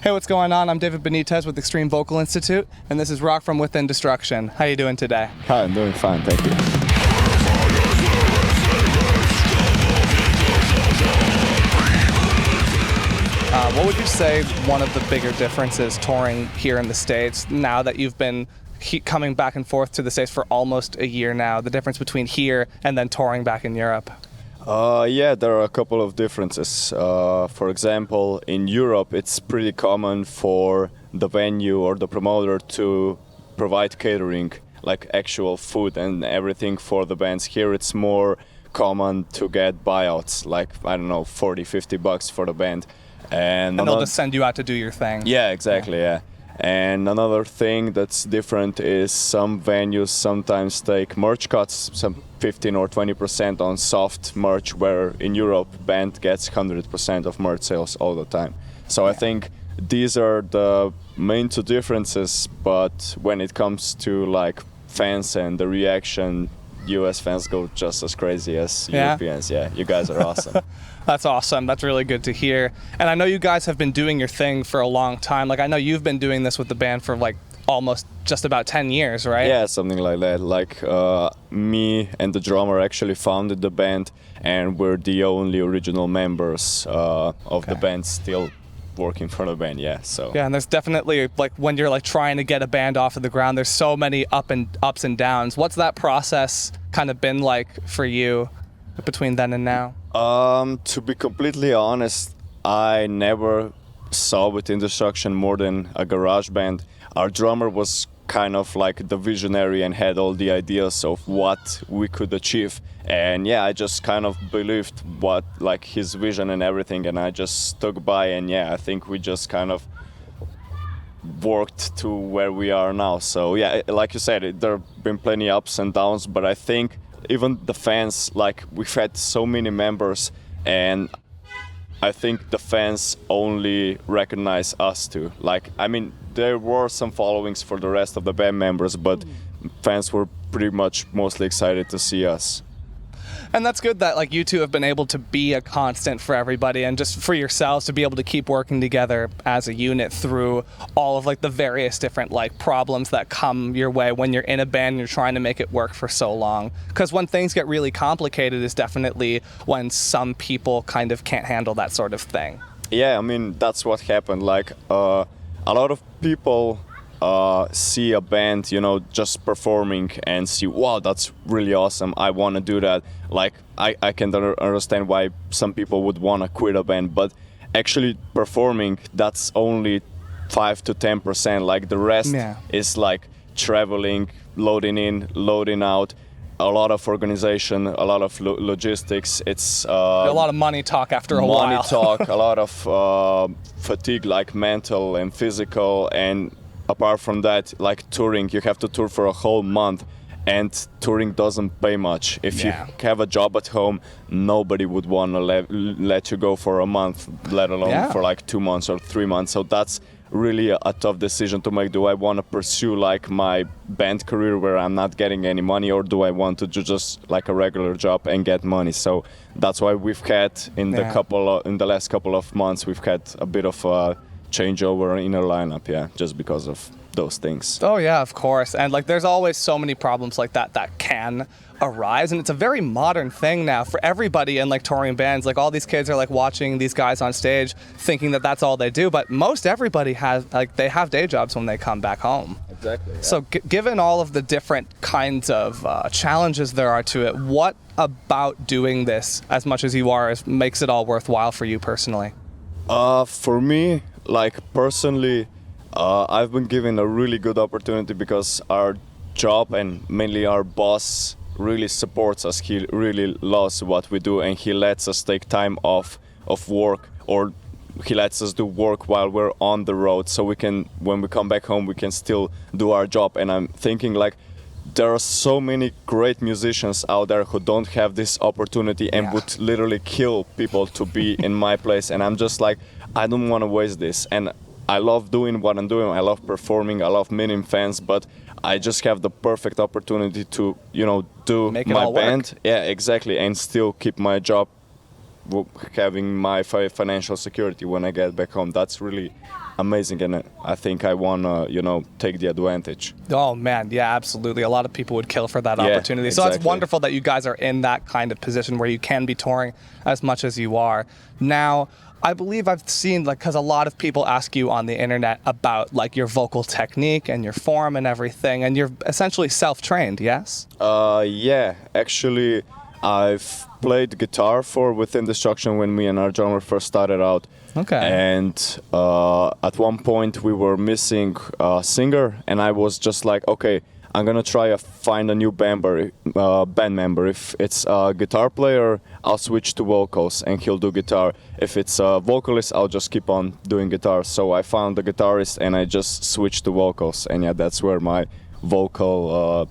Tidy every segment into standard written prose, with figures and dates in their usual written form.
Hey, what's going on? I'm David Benites with Extreme Vocal Institute, and this is Rock from Within Destruction. How you doing today? Hi, I'm doing fine, thank you. What would you say one of the bigger differences touring here in the States, now that you've been coming back and forth to the States for almost a year now, the difference between here and then touring back in Europe? Yeah, there are a couple of differences. For example, in Europe, it's pretty common for the venue or the promoter to provide catering, like actual food and everything for the bands. Here, it's more common to get buyouts, like, I don't know, $40-50 for the band. And they'll just send you out to do your thing. Yeah, exactly, yeah. And another thing that's different is some venues sometimes take merch cuts, some 15 or 20% on soft merch, where in Europe, band gets 100% of merch sales all the time. So I think these are the main two differences, but when it comes to like fans and the reaction, US fans go just as crazy as Europeans. Yeah, you guys are awesome. That's awesome. That's really good to hear. And I know you guys have been doing your thing for a long time. Like, I know you've been doing this with the band for like almost just about 10 years, right? Yeah, something like that. Like me and the drummer actually founded the band, and we're the only original members of the band still working for the band. Yeah, so yeah, and there's definitely, like, when you're like trying to get a band off of the ground, there's so many ups and downs. What's that process kind of been like for you between then and now? To be completely honest, I never saw Within Destruction more than a garage band. Our drummer was kind of like the visionary and had all the ideas of what we could achieve. And yeah, I just kind of believed what, like, his vision and everything, and I just stuck by. And yeah, I think we just kind of worked to where we are now. So yeah, like you said, there have been plenty ups and downs, but I think even the fans, like, we've had so many members, and I think the fans only recognize us too. Like, I mean, there were some followings for the rest of the band members, but fans were pretty much mostly excited to see us. And that's good that, like, you two have been able to be a constant for everybody, and just for yourselves to be able to keep working together as a unit through all of like the various different like problems that come your way when you're in a band and you're trying to make it work for so long. Because when things get really complicated is definitely when some people kind of can't handle that sort of thing. Yeah, I mean, that's what happened. Like, a lot of people see a band, you know, just performing and see, wow, that's really awesome, I want to do that. Like, I can understand why some people would want to quit a band, but actually performing, that's only 5 to 10%. Like, the rest is like traveling, loading in, loading out, a lot of organization, a lot of logistics. It's a lot of money talk after a while. Money talk, a lot of fatigue, like mental and physical. And apart from that, like touring, you have to tour for a whole month, and touring doesn't pay much. If you have a job at home, nobody would want to let you go for a month, let alone for like 2 months or 3 months. So that's really a tough decision to make. Do I want to pursue like my band career where I'm not getting any money, or do I want to do just like a regular job and get money? So that's why we've had in the last couple of months, we've had a bit of a changeover in our lineup, just because of those things. Oh yeah, of course. And like, there's always so many problems like that can arise, and it's a very modern thing now for everybody in like touring bands. Like, all these kids are like watching these guys on stage thinking that that's all they do, but most everybody has, like, they have day jobs when they come back home. Exactly. Yeah. So given all of the different kinds of challenges there are to it, what about doing this as much as you are makes it all worthwhile for you personally? For me, like, personally, I've been given a really good opportunity because our job and mainly our boss really supports us. He really loves what we do, and he lets us take time off of work, or he lets us do work while we're on the road, so we can, when we come back home, we can still do our job. And I'm thinking, like, there are so many great musicians out there who don't have this opportunity and would literally kill people to be in my place. And I'm just like, I don't want to waste this. And I love doing what I'm doing. I love performing. I love meeting fans, but I just have the perfect opportunity to, you know, do my band. Yeah, exactly. And still keep my job having my financial security when I get back home. That's really amazing, and I think I wanna, take the advantage. Oh man, yeah, absolutely. A lot of people would kill for that Yeah, opportunity. So that's exactly. wonderful that you guys are in that kind of position where you can be touring as much as you are. Now, I believe I've seen, because a lot of people ask you on the internet about your vocal technique and your form and everything, and you're essentially self-trained, yes? Yeah, actually, I've played guitar for Within Destruction when me and our drummer first started out. Okay. And at one point we were missing a singer, and I was just like, okay, I'm gonna try to find a new band member. If it's a guitar player, I'll switch to vocals and he'll do guitar. If it's a vocalist, I'll just keep on doing guitar. So I found the guitarist and I just switched to vocals, and yeah, that's where my vocal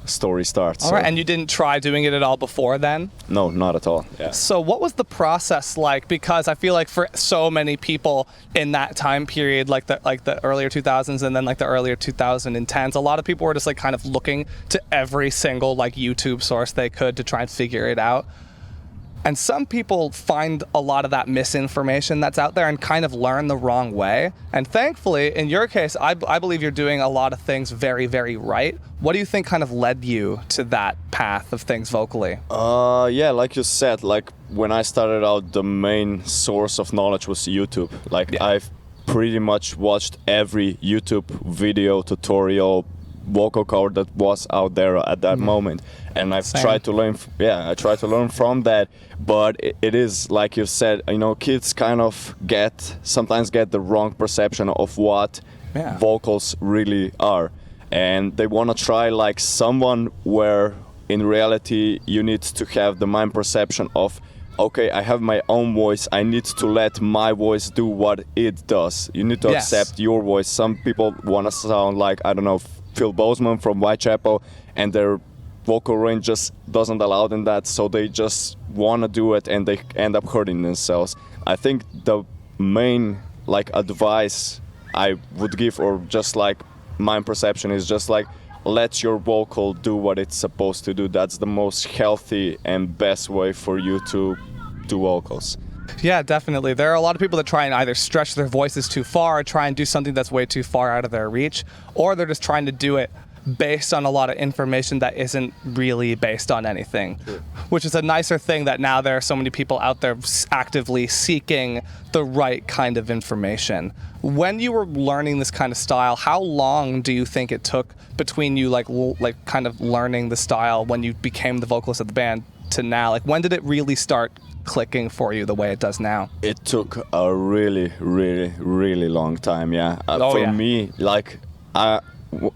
story starts. All right, and you didn't try doing it at all before then? No, not at all. Yeah. So what was the process like? Because I feel like for so many people in that time period, like the earlier 2000s and then the earlier 2010s, a lot of people were just kind of looking to every single YouTube source they could to try and figure it out. And some people find a lot of that misinformation that's out there and kind of learn the wrong way. And thankfully, in your case, I believe you're doing a lot of things very, very right. What do you think kind of led you to that path of things vocally? Yeah, like you said, when I started out, the main source of knowledge was YouTube. I've pretty much watched every YouTube video, tutorial, vocal cover that was out there at that moment, and I've tried to learn. I tried to learn from that, but it is like you said. Kids kind of sometimes get the wrong perception of what vocals really are, and they want to try someone where in reality you need to have the mind perception of, okay, I have my own voice, I need to let my voice do what it does. You need to accept your voice. Some people want to sound like, I don't know, Phil Bozeman from Whitechapel, and their vocal range just doesn't allow them that, so they just want to do it and they end up hurting themselves. I think the main advice I would give, or just mind perception, is just let your vocal do what it's supposed to do. That's the most healthy and best way for you to do vocals. Yeah, definitely. There are a lot of people that try and either stretch their voices too far, or try and do something that's way too far out of their reach, or they're just trying to do it based on a lot of information that isn't really based on anything. Sure. Which is a nicer thing that now there are so many people out there actively seeking the right kind of information. When you were learning this kind of style, how long do you think it took between you kind of learning the style when you became the vocalist of the band to now? When did it really start clicking for you the way it does now? It took a really, really, really long time. Yeah. Me,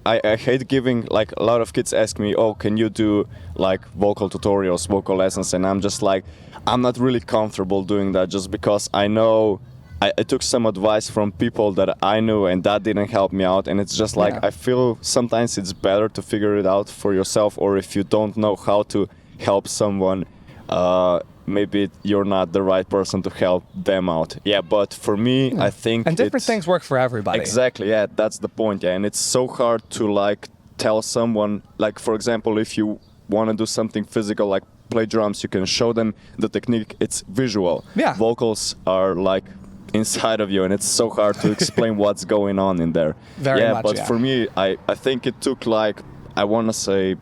I hate giving, a lot of kids ask me, oh, can you do vocal tutorials, vocal lessons, and I'm just I'm not really comfortable doing that, just because I know I took some advice from people that I knew and that didn't help me out, and it's just I feel sometimes it's better to figure it out for yourself, or if you don't know how to help someone, maybe you're not the right person to help them out. Yeah, but for me, I think... And different things work for everybody. Exactly, yeah, that's the point, yeah. And it's so hard to, tell someone, for example, if you want to do something physical, play drums, you can show them the technique. It's visual. Yeah. Vocals are, inside of you, and it's so hard to explain what's going on in there. Very much, but for me, I think it took, I want to say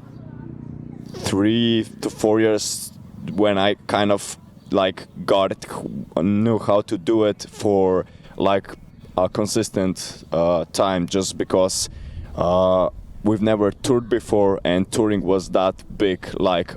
3 to 4 years when I kind of got it, knew how to do it for a consistent time, just because we've never toured before, and touring was that big,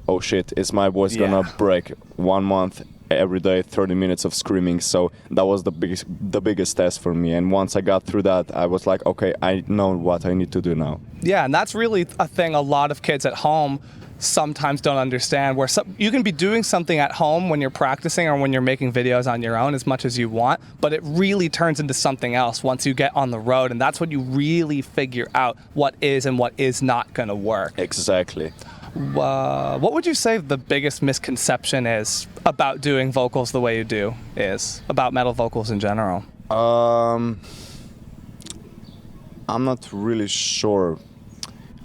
oh shit, is my voice gonna break 1 month every day, 30 minutes of screaming? So that was the biggest test for me, and once I got through that, I was okay, I know what I need to do now. Yeah, and that's really a thing a lot of kids at home sometimes don't understand, where you can be doing something at home when you're practicing or when you're making videos on your own as much as you want, but it really turns into something else once you get on the road, and that's when you really figure out what is and what is not going to work. Exactly. What would you say the biggest misconception is about doing vocals the way you do, is about metal vocals in general? I'm not really sure.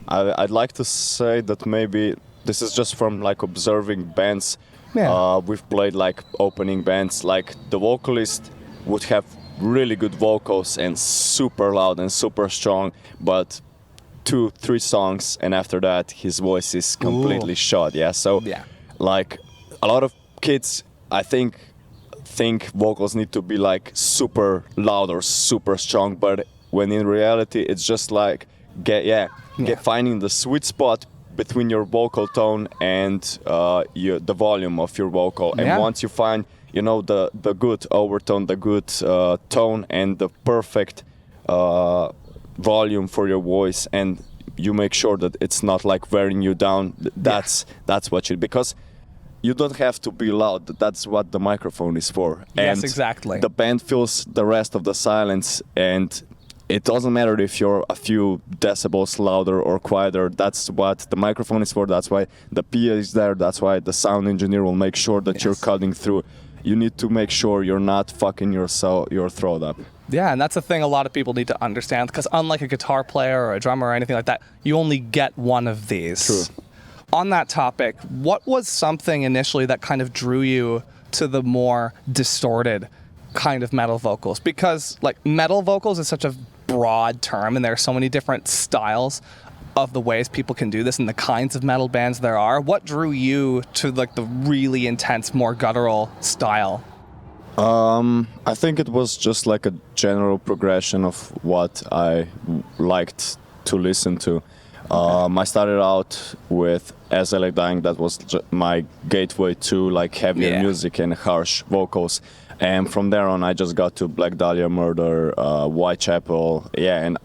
I'd like to say that maybe this is just from observing bands. Yeah. We've played like opening bands. Like the vocalist would have really good vocals and super loud and super strong, but 2-3 songs and after that his voice is completely shot. Yeah. So Yeah. like a lot of kids, I think vocals need to be like super loud or super strong, but when in reality it's just like finding the sweet spot between your vocal tone and the volume of your vocal. And once you find the good overtone, the good tone and the perfect volume for your voice, and you make sure that it's not like wearing you down, that's what because you don't have to be loud. That's what the microphone is for. Yes, and exactly. The band fills the rest of the silence, and it doesn't matter if you're a few decibels louder or quieter. That's what the microphone is for. That's why the PA is there. That's why the sound engineer will make sure that you're cutting through. You need to make sure you're not fucking your throat up. Yeah, and that's the thing a lot of people need to understand, because unlike a guitar player or a drummer or anything like that, you only get one of these. True. On that topic, what was something initially that kind of drew you to the more distorted kind of metal vocals? Because like metal vocals is such a broad term, and there are so many different styles of the ways people can do this and the kinds of metal bands there are. What drew you to like the really intense, more guttural style? I think it was just like a general progression of what I liked to listen to. I started out with As I Lay Dying. That was my gateway to like heavier music and harsh vocals. And from there on, I just got to Black Dahlia Murder, Whitechapel. Yeah, and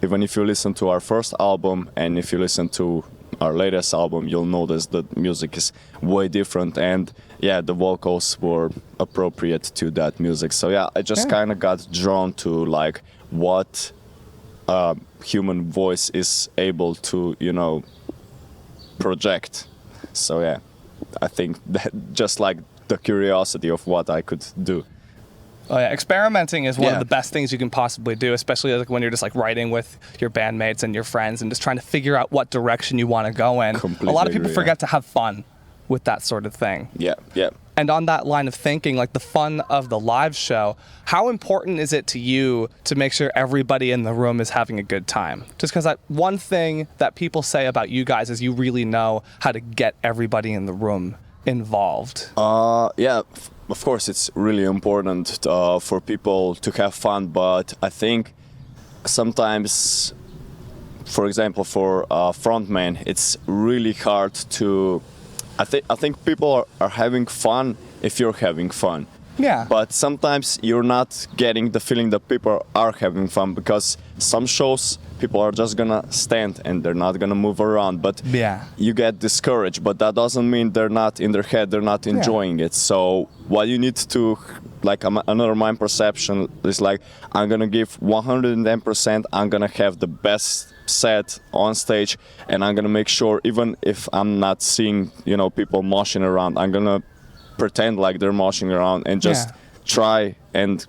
even if you listen to our first album and if you listen to our latest album, you'll notice that music is way different. And yeah, the vocals were appropriate to that music. So yeah, I just kind of got drawn to like what human voice is able to, project. So yeah, I think that just like the curiosity of what I could do. Oh yeah, experimenting is one of the best things you can possibly do, especially like when you're just like writing with your bandmates and your friends and just trying to figure out what direction you want to go in. Completely a lot of people agree, forget to have fun with that sort of thing. Yeah, yeah. And on that line of thinking, like the fun of the live show, how important is it to you to make sure everybody in the room is having a good time? Just because one thing that people say about you guys is you really know how to get everybody in the room involved. Yeah, of course it's really important for people to have fun, but I think sometimes, for example, for a frontman, it's really hard to... I think people are having fun if you're having fun. Yeah. But sometimes you're not getting the feeling that people are having fun, because some shows people are just gonna stand and they're not gonna move around, but you get discouraged. But that doesn't mean they're not in their head, they're not enjoying it. So what you need to, like another mind perception is like, I'm gonna give 110%, I'm gonna have the best set on stage, and I'm gonna make sure, even if I'm not seeing people moshing around, I'm gonna pretend like they're moshing around and just try and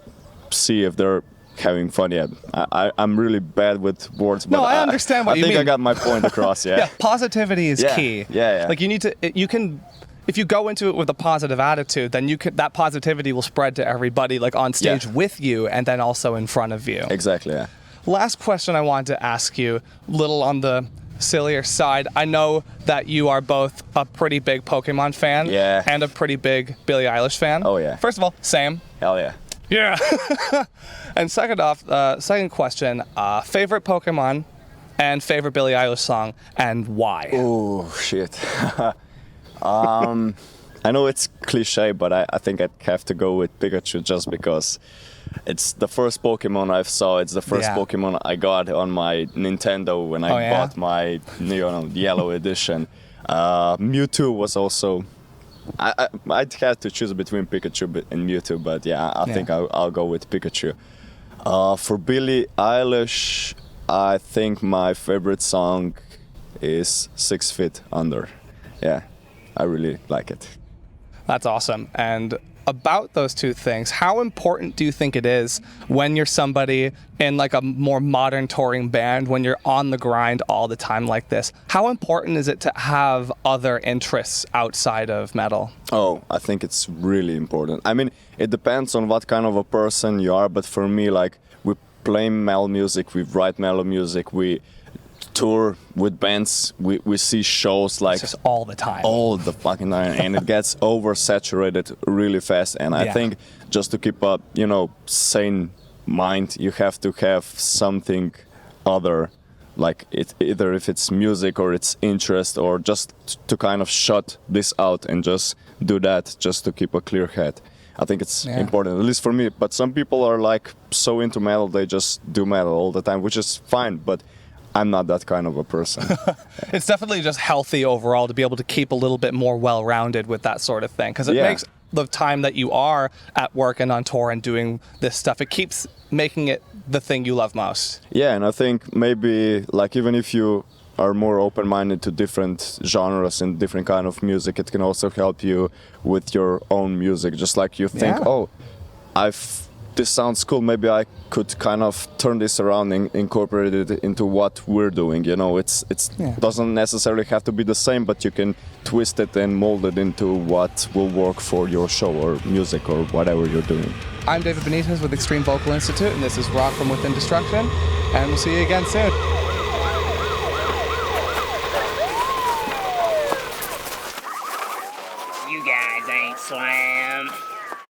see if they're having fun. Yeah, I'm really bad with words, but I understand what you mean. I think I got my point across. Yeah. Positivity is key. Yeah. Like if you go into it with a positive attitude, then that positivity will spread to everybody, like on stage with you and then also in front of you. Exactly. Yeah. Last question I wanted to ask you, little on the sillier side. I know that you are both a pretty big Pokemon fan and a pretty big Billie Eilish fan. Oh yeah. First of all, same. Hell yeah. Yeah. And second off, second question, favorite Pokemon and favorite Billie Eilish song, and why? Oh shit. I know it's cliche, but I think I'd have to go with Pikachu just because it's the first Pokemon I saw. It's the first Pokemon I got on my Nintendo when I bought my yellow edition. Mewtwo was also... I'd have to choose between Pikachu and Mewtwo, but I think I'll go with Pikachu. For Billie Eilish, I think my favorite song is 6 Feet Under. Yeah, I really like it. That's awesome. And about those two things, how important do you think it is when you're somebody in like a more modern touring band, when you're on the grind all the time like this? How important is it to have other interests outside of metal? Oh, I think it's really important. I mean, it depends on what kind of a person you are, but for me, like, we play metal music, we write metal music, we tour with bands, we see shows like It's just all the time. all the fucking time, and it gets oversaturated really fast. And I think just to keep a sane mind, you have to have something other, like it, either if it's music or it's interest, or just to kind of shut this out and just do that, just to keep a clear head. I think it's important, at least for me. But some people are like so into metal, they just do metal all the time, which is fine, but I'm not that kind of a person. It's definitely just healthy overall to be able to keep a little bit more well-rounded with that sort of thing, because it makes the time that you are at work and on tour and doing this stuff, it keeps making it the thing you love most. Yeah, and I think maybe like even if you are more open-minded to different genres and different kind of music, it can also help you with your own music. Just like you think, oh, this sounds cool, maybe I could kind of turn this around and incorporate it into what we're doing. It's doesn't necessarily have to be the same, but you can twist it and mold it into what will work for your show or music or whatever you're doing. I'm David Benites with Extreme Vocal Institute, and this is Rock from Within Destruction, and we'll see you again soon.